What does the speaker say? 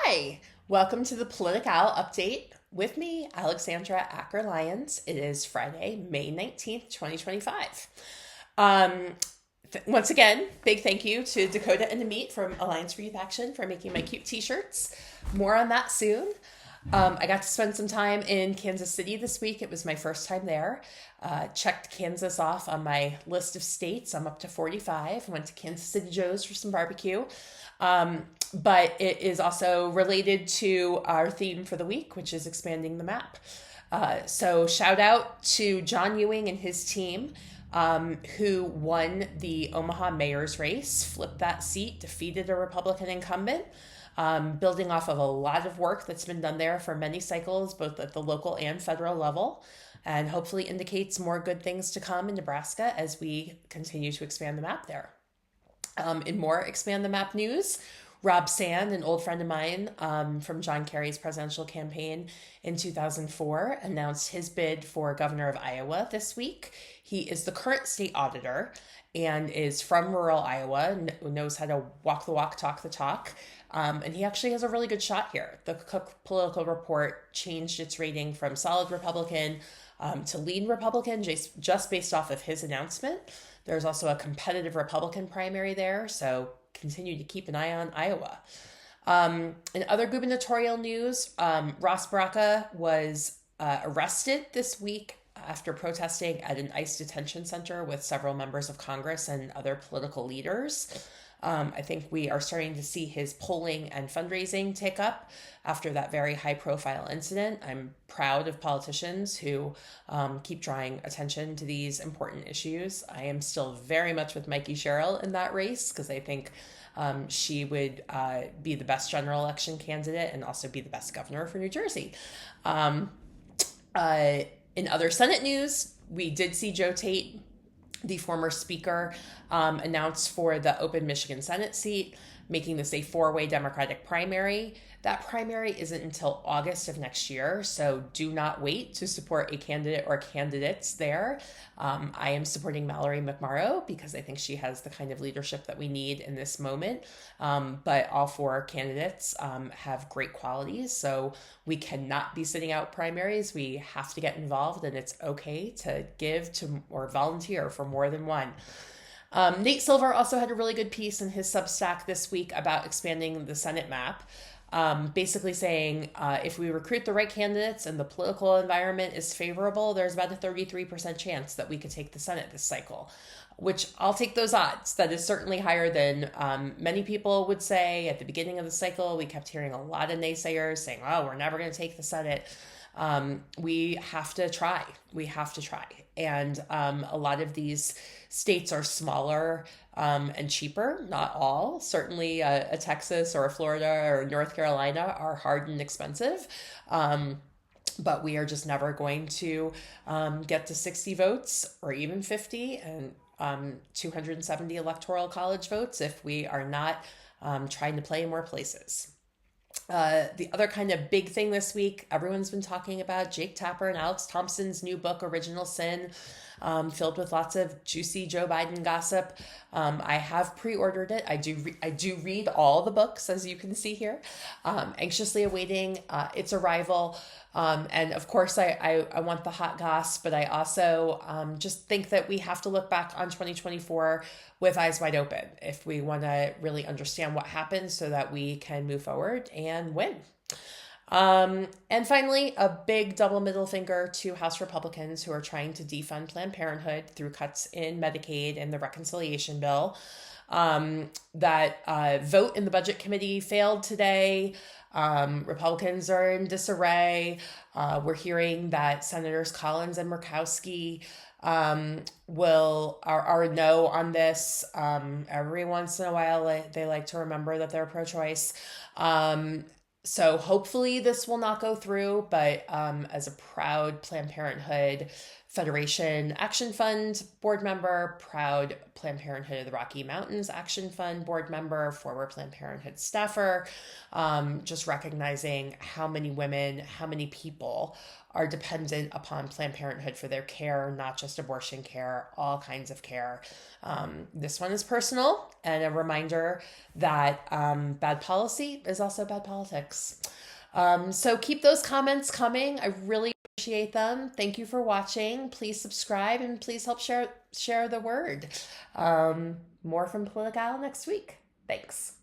Hi, welcome to the PoliticAL update with me, Alexandra Acker-Lyons. It is Friday, May 19th, 2025. Um, Once again, big thank you to Dakota and Amit from Alliance for Youth Action for making my cute t-shirts. More on that soon. I got to spend some time in Kansas City this week. It was my first time there. Checked Kansas off on my list of states. I'm up to 45. Went to Kansas City Joe's for some barbecue. But it is also related to our theme for the week, which is expanding the map. So shout out to John Ewing and his team, who won the Omaha mayor's race, flipped that seat, defeated a Republican incumbent, building off of a lot of work that's been done there for many cycles, both at the local and federal level, and hopefully indicates more good things to come in Nebraska as we continue to expand the map there. In more Expand the Map news, Rob Sand, an old friend of mine from John Kerry's presidential campaign in 2004, announced his bid for governor of Iowa this week. He is the current state auditor and is from rural Iowa, knows how to walk the walk, talk the talk. And he actually has a really good shot here. The Cook Political Report changed its rating from solid Republican to lean Republican just based off of his announcement. There's also a competitive Republican primary there, so continue to keep an eye on Iowa. In other gubernatorial news, Ross Baraka was arrested this week after protesting at an ICE detention center with several members of Congress and other political leaders. I think we are starting to see his polling and fundraising take up after that very high-profile incident. I'm proud of politicians who keep drawing attention to these important issues. I am still very much with Mikey Sherrill in that race because I think she would be the best general election candidate and also be the best governor for New Jersey. In other Senate news, we did see Joe Tate, the former speaker, announced for the open Michigan Senate seat, making this a four-way Democratic primary. That primary isn't until August of next year, so do not wait to support a candidate or candidates there. I am supporting Mallory McMorrow because I think she has the kind of leadership that we need in this moment. But all four candidates have great qualities, so we cannot be sitting out primaries. We have to get involved, and it's okay to give to or volunteer for more than one. Nate Silver also had a really good piece in his Substack this week about expanding the Senate map. Basically saying if we recruit the right candidates and the political environment is favorable, there's about a 33% chance that we could take the Senate this cycle, which I'll take those odds. That is certainly higher than many people would say. At the beginning of the cycle, we kept hearing a lot of naysayers saying, oh, we're never going to take the Senate. We have to try. We have to try. And a lot of these states are smaller and cheaper. Not all. Certainly a Texas or a Florida or North Carolina are hard and expensive. But we are just never going to get to 60 votes or even 50 and 270 electoral college votes if we are not trying to play in more places. The other kind of big thing this week, everyone's been talking about Jake Tapper and Alex Thompson's new book, Original Sin, filled with lots of juicy Joe Biden gossip. I have pre-ordered it. I do read all the books, as you can see here. Anxiously awaiting its arrival. And of course, I want the hot goss, but I also just think that we have to look back on 2024 with eyes wide open if we want to really understand what happened so that we can move forward and win. And finally, a big double middle finger to House Republicans who are trying to defund Planned Parenthood through cuts in Medicaid and the reconciliation bill. That vote in the Budget Committee failed today. Republicans are in disarray. We're hearing that Senators Collins and Murkowski are no on this. Every once in a while, they like to remember that they're pro-choice. So hopefully this will not go through, but as a proud Planned Parenthood Federation Action Fund board member, proud Planned Parenthood of the Rocky Mountains Action Fund board member, former Planned Parenthood staffer, just recognizing how many women, how many people are dependent upon Planned Parenthood for their care, not just abortion care, all kinds of care. This one is personal and a reminder that bad policy is also bad politics. So keep those comments coming. I really appreciate them. Thank you for watching. Please subscribe and please help share the word. More from PoliticAL next week. Thanks.